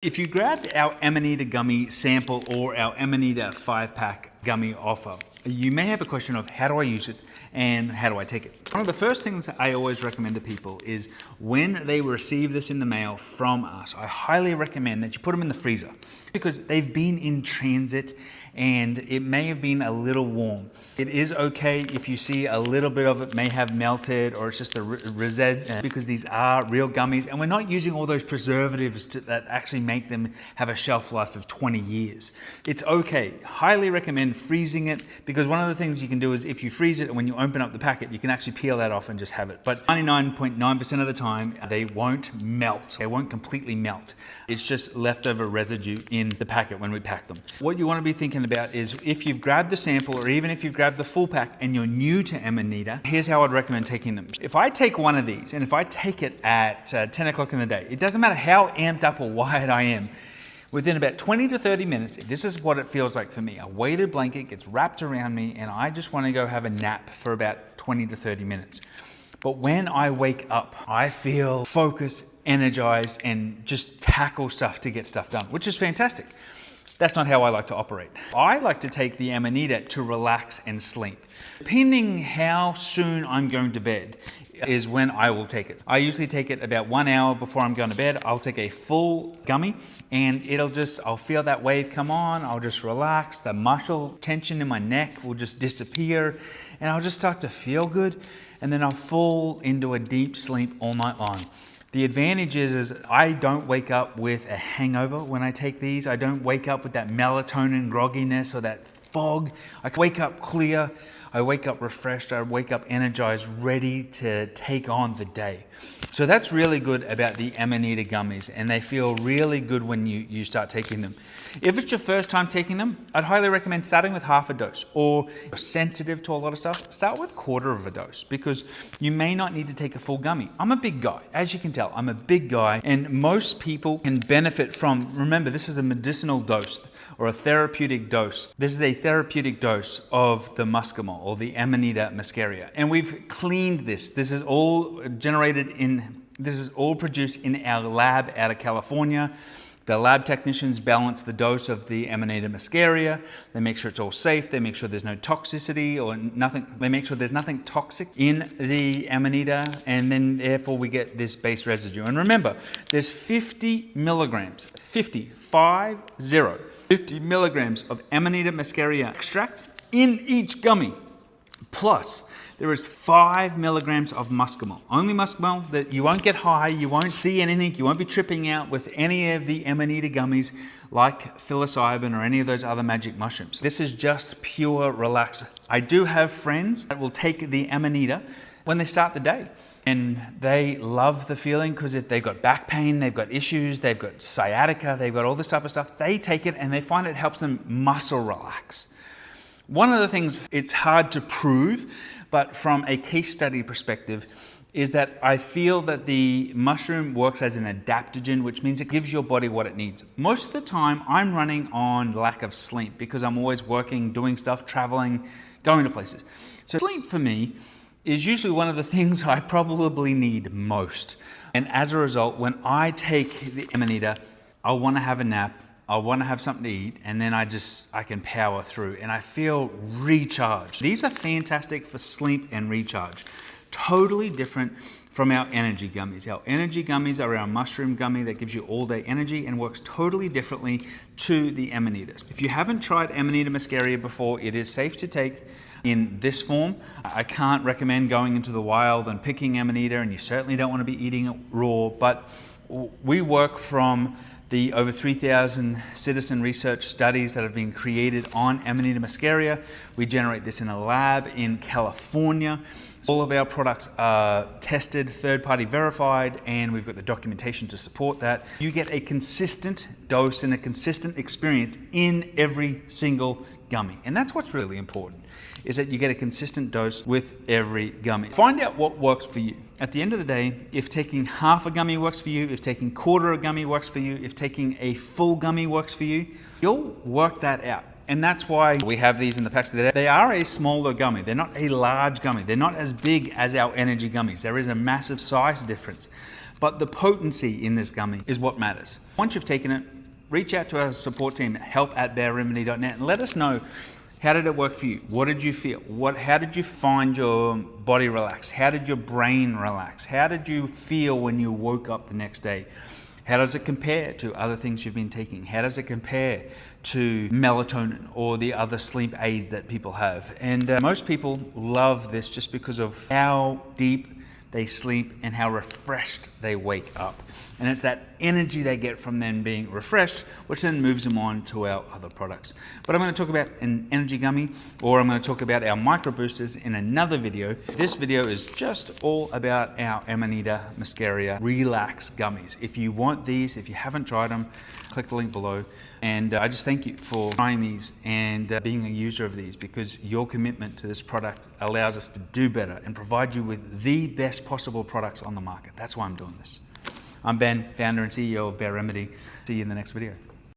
If you grabbed our Amanita gummy sample or our Amanita 5-pack gummy offer, you may have a question of how do I use it and how do I take it? One of the first things I always recommend to people is when they receive this in the mail from us, I highly recommend that you put them in the freezer because they've been in transit and it may have been a little warm. It is okay if you see a little bit of it may have melted or it's just a residue because these are real gummies and we're not using all those preservatives that actually make them have a shelf life of 20 years. It's okay. Highly recommend freezing it because one of the things you can do is if you freeze it and when you open up the packet, you can actually peel that off and just have it. But 99.9% of the time, they won't melt. They won't completely melt. It's just leftover residue in the packet when we pack them. What you want to be thinking about is if you've grabbed the sample or even if you've grabbed the full pack and you're new to Amanita, here's how I'd recommend taking them. If I take one of these and if I take it at 10 o'clock in the day, it doesn't matter how amped up or wired I am, within about 20 to 30 minutes, this is what it feels like for me. A weighted blanket gets wrapped around me and I just want to go have a nap for about 20 to 30 minutes. But when I wake up, I feel focused, energized, and just tackle stuff to get stuff done, which is fantastic. That's not how I like to operate. I like to take the Amanita to relax and sleep. Depending how soon I'm going to bed is when I will take it. I usually take it about 1 hour before I'm going to bed. I'll take a full gummy and I'll feel that wave come on. I'll just relax. The muscle tension in my neck will just disappear and I'll just start to feel good. And then I'll fall into a deep sleep all night long. The advantage is I don't wake up with a hangover when I take these. I don't wake up with that melatonin grogginess or that fog. I wake up clear. I wake up refreshed. I wake up energized, ready to take on the day. So that's really good about the Amanita gummies, and they feel really good when you start taking them. If it's your first time taking them, I'd highly recommend starting with half a dose, or you're sensitive to a lot of stuff, start with 1/4 of a dose because you may not need to take a full gummy. I'm a big guy. As you can tell, I'm a big guy, and most people can benefit from, remember, this is a medicinal dose or a therapeutic dose. This is a therapeutic dose of the muscimol or the Amanita muscaria. And we've cleaned this. This is all produced in our lab out of California. The lab technicians balance the dose of the Amanita muscaria. They make sure it's all safe. They make sure there's no toxicity or nothing. They make sure there's nothing toxic in the Amanita, and then therefore we get this base residue. And remember, there's 50 milligrams, 50 milligrams of Amanita muscaria extract in each gummy. Plus, there is 5 milligrams of muscimol. Only muscimol that you won't get high, you won't see anything, you won't be tripping out with any of the Amanita gummies like psilocybin or any of those other magic mushrooms. This is just pure relaxer. I do have friends that will take the Amanita when they start the day. And they love the feeling because if they've got back pain, they've got issues, they've got sciatica, they've got all this type of stuff, they take it and they find it helps them muscle relax. One of the things it's hard to prove, but from a case study perspective, is that I feel that the mushroom works as an adaptogen, which means it gives your body what it needs. Most of the time, I'm running on lack of sleep because I'm always working, doing stuff, traveling, going to places. So sleep for me is usually one of the things I probably need most. And as a result, when I take the Amanita, I want to have a nap, I want to have something to eat, and then I can power through and I feel recharged. These are fantastic for sleep and recharge. Totally different from our energy gummies. Our energy gummies are our mushroom gummy that gives you all day energy and works totally differently to the Amanita. If you haven't tried Amanita muscaria before, it is safe to take in this form. I can't recommend going into the wild and picking Amanita, and you certainly don't want to be eating it raw, but we work from the over 3,000 citizen research studies that have been created on Amanita muscaria. We generate this in a lab in California. All of our products are tested, third-party verified, and we've got the documentation to support that. You get a consistent dose and a consistent experience in every single gummy. And that's what's really important, is that you get a consistent dose with every gummy. Find out what works for you. At the end of the day, if taking half a gummy works for you, if taking 1/4 a gummy works for you, if taking a full gummy works for you, you'll work that out. And that's why we have these in the packs. They are a smaller gummy. They're not a large gummy. They're not as big as our energy gummies. There is a massive size difference. but the potency in this gummy is what matters. Once you've taken it, reach out to our support team at help@bearremedy.net and let us know, how did it work for you? What did you feel? How did you find your body relax? How did your brain relax? How did you feel when you woke up the next day? How does it compare to other things you've been taking? How does it compare to melatonin or the other sleep aids that people have? And most people love this just because of how deep they sleep and how refreshed they wake up. And it's that energy they get from them being refreshed, which then moves them on to our other products. But I'm going to talk about an energy gummy, or I'm going to talk about our microboosters in another video. This video is just all about our Amanita muscaria relax gummies. If you want these, if you haven't tried them, click the link below. And I just thank you for trying these and being a user of these, because your commitment to this product allows us to do better and provide you with the best possible products on the market. That's why I'm doing this. I'm Ben, founder and CEO of Bear Remedy. See you in the next video.